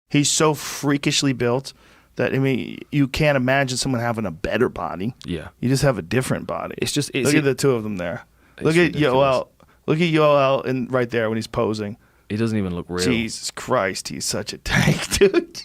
He's so freakishly built that, I mean, you can't imagine someone having a better body. Yeah. You just have a different body. Look at the two of them there. Look at ridiculous. Yoel. Look at Yoel right there when he's posing. He doesn't even look real. Jesus Christ, he's such a tank, dude.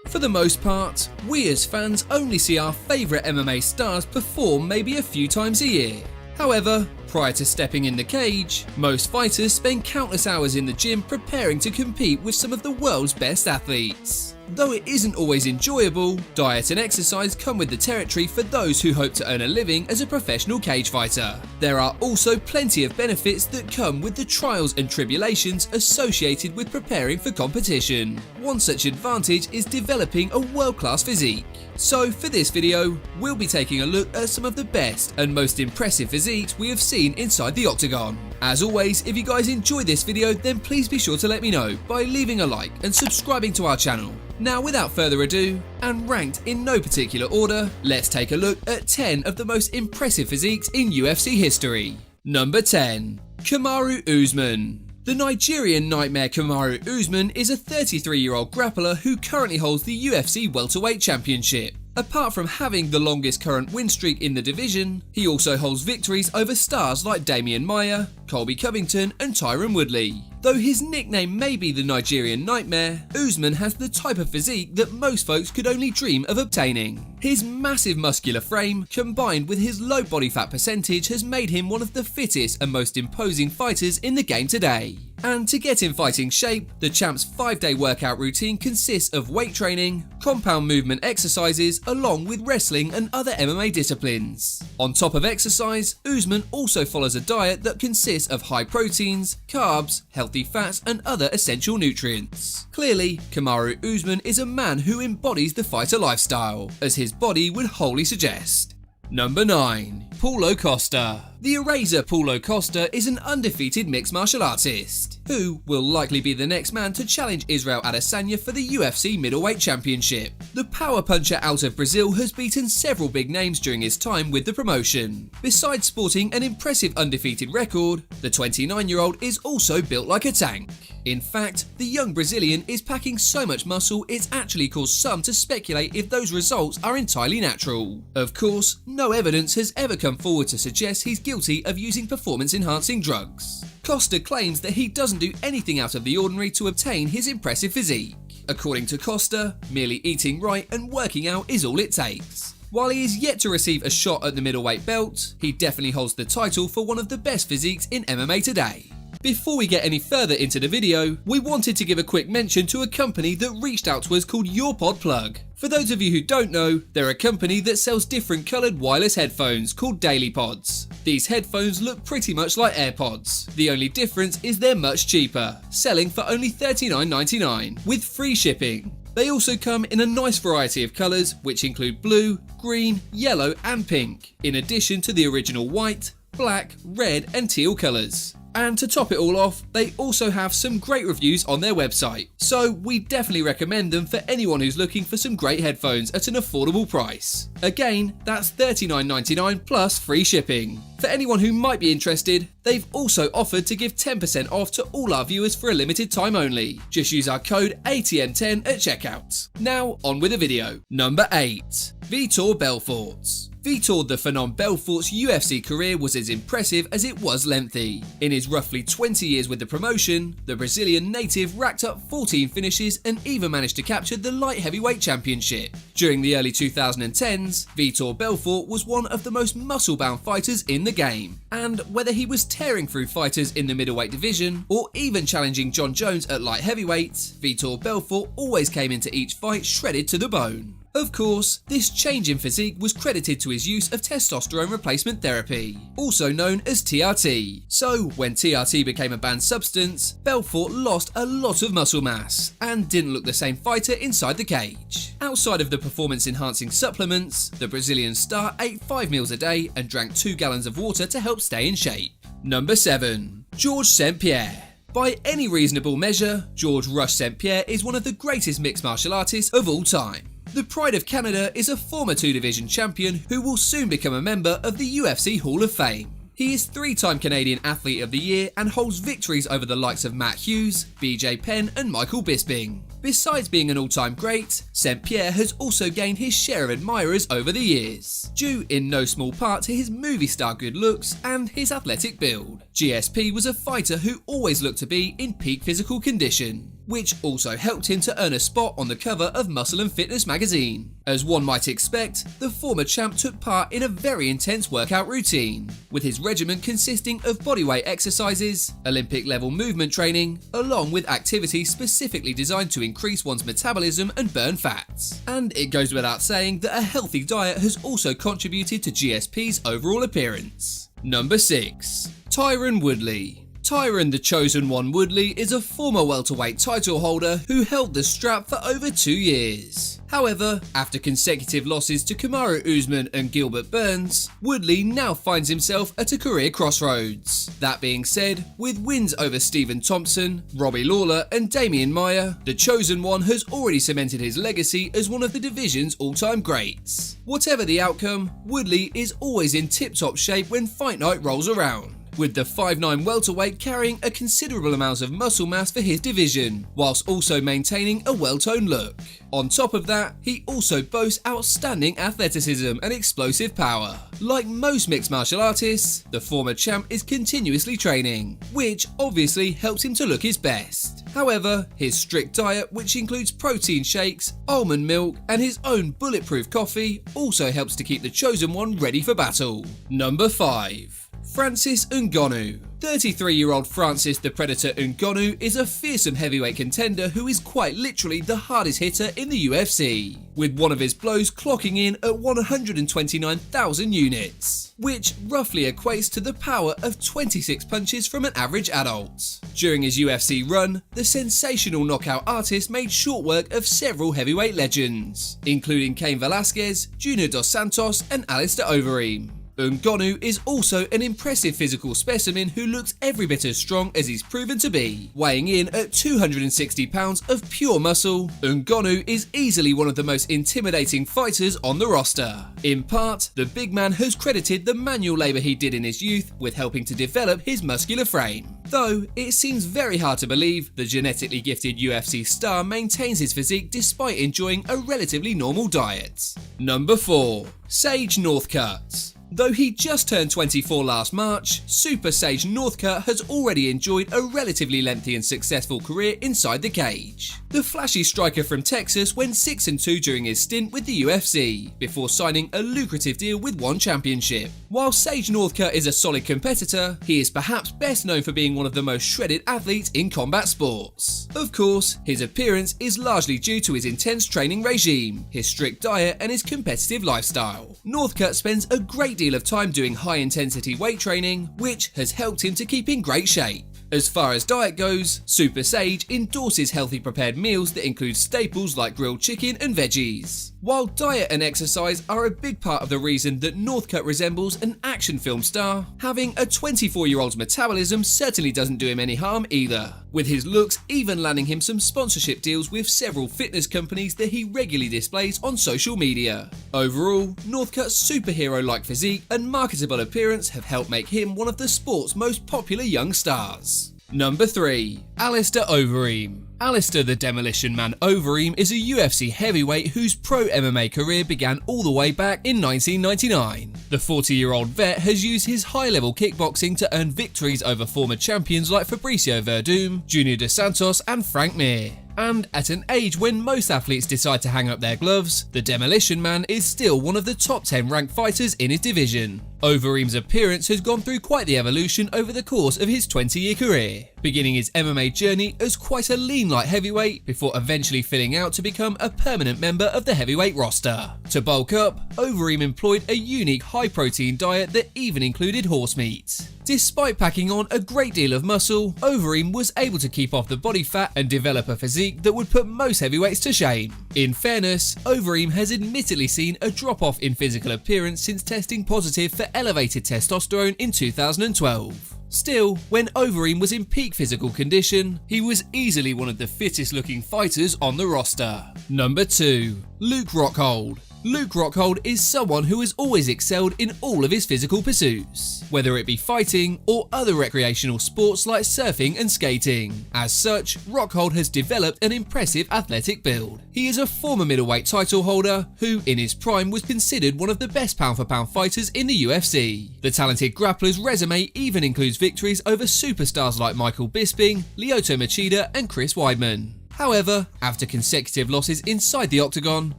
For the most part, we as fans only see our favourite MMA stars perform maybe a few times a year. However, prior to stepping in the cage, most fighters spend countless hours in the gym preparing to compete with some of the world's best athletes. Though it isn't always enjoyable, diet and exercise come with the territory for those who hope to earn a living as a professional cage fighter. There are also plenty of benefits that come with the trials and tribulations associated with preparing for competition. One such advantage is developing a world-class physique. So for this video, we'll be taking a look at some of the best and most impressive physiques we have seen inside the octagon. As always, if you guys enjoyed this video, then please be sure to let me know by leaving a like and subscribing to our channel. Now without further ado, and ranked in no particular order, let's take a look at 10 of the most impressive physiques in UFC history. Number 10. Kamaru Usman. The Nigerian nightmare Kamaru Usman is a 33-year-old grappler who currently holds the UFC welterweight championship. Apart from having the longest current win streak in the division, he also holds victories over stars like Damian Maia, Colby Covington and Tyron Woodley. Though his nickname may be the Nigerian Nightmare, Usman has the type of physique that most folks could only dream of obtaining. His massive muscular frame, combined with his low body fat percentage, has made him one of the fittest and most imposing fighters in the game today. And to get in fighting shape, the champ's 5-day workout routine consists of weight training, compound movement exercises, along with wrestling and other MMA disciplines. On top of exercise, Usman also follows a diet that consists of high proteins, carbs, healthy fats and other essential nutrients. Clearly, Kamaru Usman is a man who embodies the fighter lifestyle, as his body would wholly suggest. Number 9. Paulo Costa. The Eraser Paulo Costa is an undefeated mixed martial artist, who will likely be the next man to challenge Israel Adesanya for the UFC middleweight championship. The power puncher out of Brazil has beaten several big names during his time with the promotion. Besides sporting an impressive undefeated record, the 29-year-old is also built like a tank. In fact, the young Brazilian is packing so much muscle it's actually caused some to speculate if those results are entirely natural. Of course, no evidence has ever come forward to suggest he's guilty of using performance-enhancing drugs. Costa claims that he doesn't do anything out of the ordinary to obtain his impressive physique. According to Costa, merely eating right and working out is all it takes. While he is yet to receive a shot at the middleweight belt, he definitely holds the title for one of the best physiques in MMA today. Before we get any further into the video, we wanted to give a quick mention to a company that reached out to us called YourPod Plug. For those of you who don't know, they're a company that sells different coloured wireless headphones called DailyPods. These headphones look pretty much like AirPods. The only difference is they're much cheaper, selling for only $39.99 with free shipping. They also come in a nice variety of colours, which include blue, green, yellow and pink, in addition to the original white, black, red and teal colours. And to top it all off, they also have some great reviews on their website, so we definitely recommend them for anyone who's looking for some great headphones at an affordable price. Again, that's $39.99 plus free shipping. For anyone who might be interested, they've also offered to give 10% off to all our viewers for a limited time only. Just use our code ATM10 at checkout. Now, on with the video. Number 8. Vitor Belfort. Vitor the Phenom Belfort's UFC career was as impressive as it was lengthy. In his roughly 20 years with the promotion, the Brazilian native racked up 14 finishes and even managed to capture the light heavyweight championship. During the early 2010s, Vitor Belfort was one of the most muscle-bound fighters in the game, and whether he was tearing through fighters in the middleweight division or even challenging John Jones at light heavyweight, Vitor Belfort always came into each fight shredded to the bone. Of course, this change in physique was credited to his use of testosterone replacement therapy, also known as TRT. So, when TRT became a banned substance, Belfort lost a lot of muscle mass and didn't look the same fighter inside the cage. Outside of the performance-enhancing supplements, the Brazilian star ate 5 meals a day and drank 2 gallons of water to help stay in shape. Number 7. Georges St-Pierre. By any reasonable measure, Georges Rush St-Pierre is one of the greatest mixed martial artists of all time. The Pride of Canada is a former 2-division champion who will soon become a member of the UFC Hall of Fame. He is 3-time Canadian Athlete of the Year and holds victories over the likes of Matt Hughes, BJ Penn and Michael Bisping. Besides being an all-time great, St. Pierre has also gained his share of admirers over the years, due in no small part to his movie star good looks and his athletic build. GSP was a fighter who always looked to be in peak physical condition, which also helped him to earn a spot on the cover of Muscle and Fitness magazine. As one might expect, the former champ took part in a very intense workout routine, with his regimen consisting of bodyweight exercises, Olympic-level movement training, along with activities specifically designed to increase one's metabolism and burn fats. And it goes without saying that a healthy diet has also contributed to GSP's overall appearance. Number 6. Tyron Woodley. Tyron the Chosen One Woodley is a former welterweight title holder who held the strap for over 2 years. However, after consecutive losses to Kamaru Usman and Gilbert Burns, Woodley now finds himself at a career crossroads. That being said, with wins over Stephen Thompson, Robbie Lawler and Damian Maia, the Chosen One has already cemented his legacy as one of the division's all-time greats. Whatever the outcome, Woodley is always in tip-top shape when fight night rolls around, with the 5'9" welterweight carrying a considerable amount of muscle mass for his division, whilst also maintaining a well-toned look. On top of that, he also boasts outstanding athleticism and explosive power. Like most mixed martial artists, the former champ is continuously training, which obviously helps him to look his best. However, his strict diet, which includes protein shakes, almond milk, and his own bulletproof coffee, also helps to keep the Chosen One ready for battle. Number 5. Francis Ngannou. 33-year-old Francis the Predator Ngannou is a fearsome heavyweight contender who is quite literally the hardest hitter in the UFC, with one of his blows clocking in at 129,000 units, which roughly equates to the power of 26 punches from an average adult. During his UFC run, the sensational knockout artist made short work of several heavyweight legends, including Cain Velasquez, Junior Dos Santos and Alistair Overeem. Ngannou is also an impressive physical specimen who looks every bit as strong as he's proven to be. Weighing in at 260 pounds of pure muscle, Ngannou is easily one of the most intimidating fighters on the roster. In part, the big man has credited the manual labour he did in his youth with helping to develop his muscular frame. Though, it seems very hard to believe the genetically gifted UFC star maintains his physique despite enjoying a relatively normal diet. Number 4. Sage Northcutt. Though he just turned 24 last March, Super Sage Northcutt has already enjoyed a relatively lengthy and successful career inside the cage. The flashy striker from Texas went 6-2 during his stint with the UFC, before signing a lucrative deal with ONE Championship. While Sage Northcutt is a solid competitor, he is perhaps best known for being one of the most shredded athletes in combat sports. Of course, his appearance is largely due to his intense training regime, his strict diet and his competitive lifestyle. Northcutt spends a great deal of time doing high-intensity weight training, which has helped him to keep in great shape. As far as diet goes, Super Sage endorses healthy prepared meals that include staples like grilled chicken and veggies. While diet and exercise are a big part of the reason that Northcutt resembles an action film star, having a 24-year-old's metabolism certainly doesn't do him any harm either, with his looks even landing him some sponsorship deals with several fitness companies that he regularly displays on social media. Overall, Northcutt's superhero-like physique and marketable appearance have helped make him one of the sport's most popular young stars. Number 3. Alistair Overeem. Alistair the Demolition Man Overeem is a UFC heavyweight whose pro MMA career began all the way back in 1999. The 40-year-old vet has used his high-level kickboxing to earn victories over former champions like Fabricio Verdum, Junior Dos Santos and Frank Mir. And at an age when most athletes decide to hang up their gloves, the Demolition Man is still one of the top 10 ranked fighters in his division. Overeem's appearance has gone through quite the evolution over the course of his 20-year career, beginning his MMA journey as quite a lean light heavyweight before eventually filling out to become a permanent member of the heavyweight roster. To bulk up, Overeem employed a unique high-protein diet that even included horse meat. Despite packing on a great deal of muscle, Overeem was able to keep off the body fat and develop a physique that would put most heavyweights to shame. In fairness, Overeem has admittedly seen a drop-off in physical appearance since testing positive for elevated testosterone in 2012. Still, when Overeem was in peak physical condition, he was easily one of the fittest looking fighters on the roster. Number 2. Luke Rockhold. Luke Rockhold is someone who has always excelled in all of his physical pursuits, whether it be fighting or other recreational sports like surfing and skating. As such, Rockhold has developed an impressive athletic build. He is a former middleweight title holder who, in his prime, was considered one of the best pound-for-pound fighters in the UFC. The talented grappler's resume even includes victories over superstars like Michael Bisping, Lyoto Machida and Chris Weidman. However, after consecutive losses inside the octagon,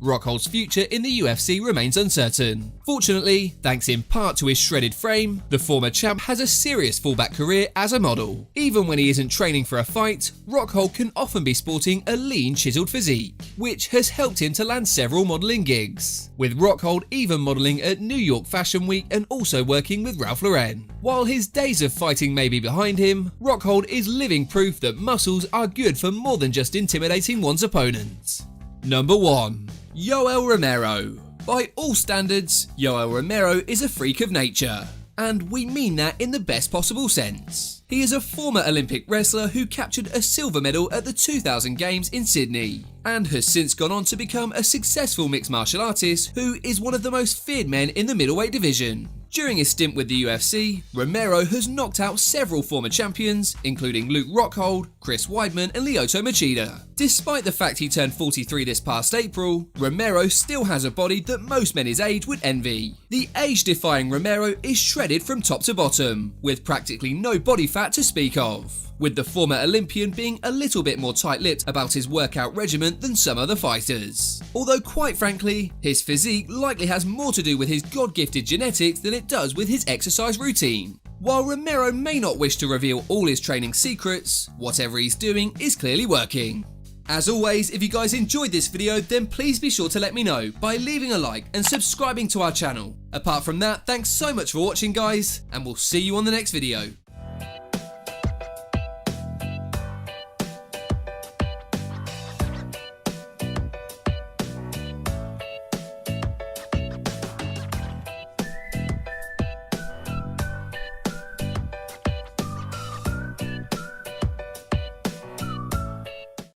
Rockhold's future in the UFC remains uncertain. Fortunately, thanks in part to his shredded frame, the former champ has a serious fallback career as a model. Even when he isn't training for a fight, Rockhold can often be sporting a lean, chiseled physique, which has helped him to land several modeling gigs, with Rockhold even modeling at New York Fashion Week and also working with Ralph Lauren. While his days of fighting may be behind him, Rockhold is living proof that muscles are good for more than just intimidating one's opponent. Number 1. Yoel Romero. By all standards, Yoel Romero is a freak of nature, and we mean that in the best possible sense. He is a former Olympic wrestler who captured a silver medal at the 2000 Games in Sydney, and has since gone on to become a successful mixed martial artist who is one of the most feared men in the middleweight division. During his stint with the UFC, Romero has knocked out several former champions, including Luke Rockhold, Chris Weidman and Lyoto Machida. Despite the fact he turned 43 this past April, Romero still has a body that most men his age would envy. The age-defying Romero is shredded from top to bottom, with practically no body fat to speak of, with the former Olympian being a little bit more tight-lipped about his workout regimen than some other fighters. Although quite frankly, his physique likely has more to do with his God-gifted genetics than it does with his exercise routine. While Romero may not wish to reveal all his training secrets, whatever he's doing is clearly working. As always, if you guys enjoyed this video, then please be sure to let me know by leaving a like and subscribing to our channel. Apart from that, thanks so much for watching guys, and we'll see you on the next video.